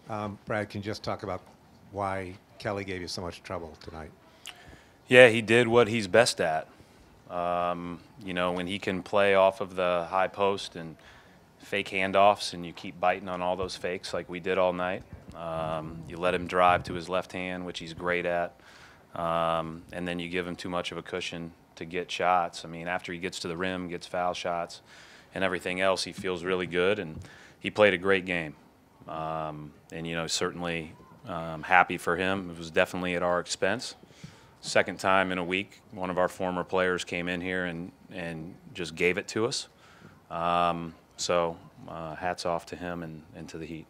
Brad, can you just talk about why Kelly gave you so much trouble tonight? Yeah, he did what he's best at. When he can play off of the high post and fake handoffs, and you keep biting on all those fakes like we did all night. You let him drive to his left hand, which he's great at, and then you give him too much of a cushion to get shots. I mean, after he gets to the rim, gets foul shots, and everything else, he feels really good, and he played a great game. Certainly happy for him. It was definitely at our expense. Second time in a week, one of our former players came in here and just gave it to us. Hats off to him and to the Heat.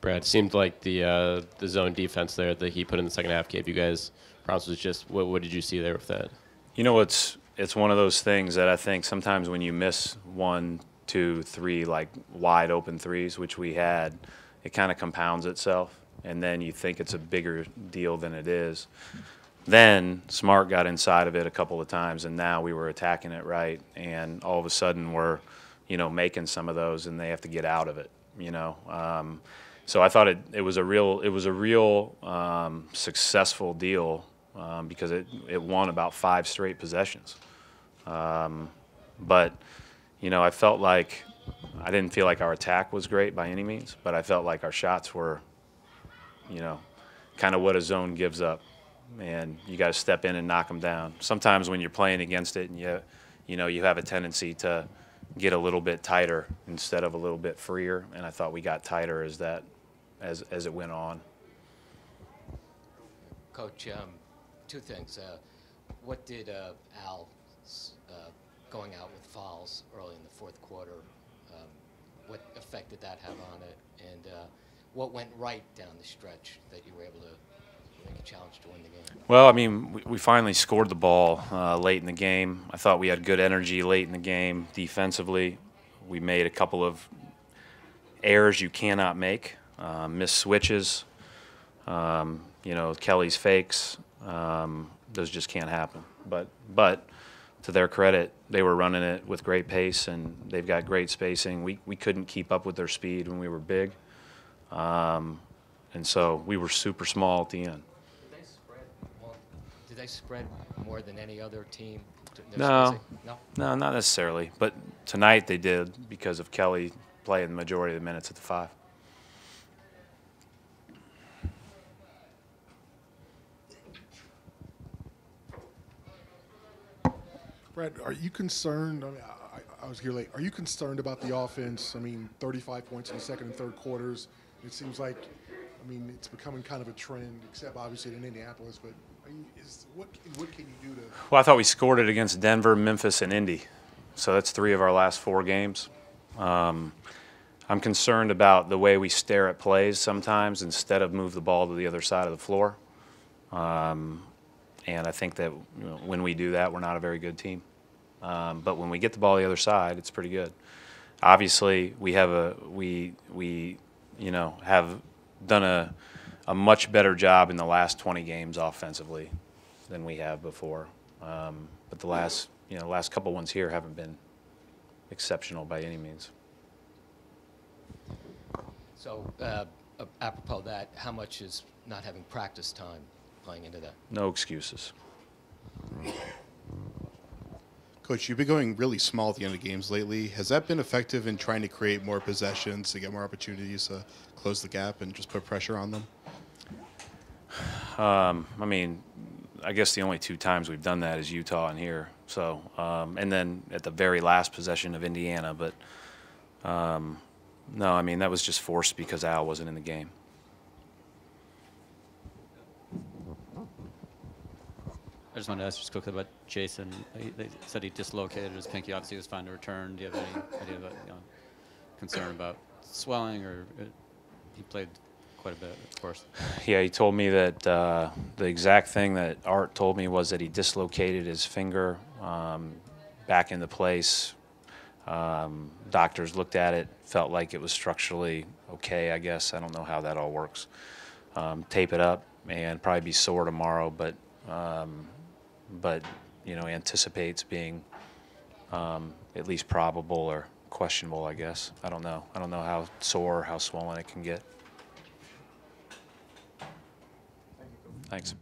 Brad, seemed like the zone defense there that he put in the second half gave you guys problems. Was just what did you see there with that? It's one of those things that I think sometimes when you miss 1, 2, 3 like wide open threes, which we had, it kind of compounds itself, and then you think it's a bigger deal than it is. Then Smart got inside of it a couple of times, and now we were attacking it right, and all of a sudden we're, making some of those, and they have to get out of it. So I thought it was a real successful deal because it won about 5 straight possessions. But I felt like I didn't feel like our attack was great by any means, but I felt like our shots were, kind of what a zone gives up, and you got to step in and knock them down. Sometimes when you're playing against it, and you have a tendency to get a little bit tighter instead of a little bit freer, and I thought we got tighter as it went on. Coach, two things. What did Al going out with fouls early in the fourth quarter, what effect did that have on it? And what went right down the stretch that you were able to make a challenge to win the game? Well, I mean, we finally scored the ball late in the game. I thought we had good energy late in the game defensively. We made a couple of errors you cannot make, missed switches, Kelly's fakes. Those just can't happen. But to their credit, they were running it with great pace, and they've got great spacing. We couldn't keep up with their speed when we were big, and so we were super small at the end. Did they spread more than any other team? No, No? no, not necessarily. But tonight they did because of Kelly playing the majority of the minutes at the 5. Brad, are you concerned? I mean, I was here late. Are you concerned about the offense? I mean, 35 points in the second and third quarters. It seems like, it's becoming kind of a trend, except obviously in Indianapolis. But what can you do to? Well, I thought we scored it against Denver, Memphis, and Indy. So that's 3 of our last 4 games. I'm concerned about the way we stare at plays sometimes instead of move the ball to the other side of the floor. And I think that when we do that, we're not a very good team. But when we get the ball the other side, it's pretty good. Obviously, we have have done a much better job in the last 20 games offensively than we have before. But the last couple ones here haven't been exceptional by any means. So, apropos that, how much is not having practice time playing into that? No excuses. Coach, you've been going really small at the end of games lately. Has that been effective in trying to create more possessions, to get more opportunities to close the gap and just put pressure on them? I guess the only 2 times we've done that is Utah and here. So, and then at the very last possession of Indiana. But, no, that was just forced because Al wasn't in the game. I just wanted to ask just quickly about Jason. They said he dislocated his pinky. Obviously, he was fine to return. Do you have any idea about concern about swelling, or he played quite a bit, of course? Yeah, he told me that the exact thing that Art told me was that he dislocated his finger back into place. Doctors looked at it, felt like it was structurally okay, I guess. I don't know how that all works. Tape it up and probably be sore tomorrow, but anticipates being at least probable or questionable, I guess. I don't know. I don't know how sore, how swollen it can get. Thanks.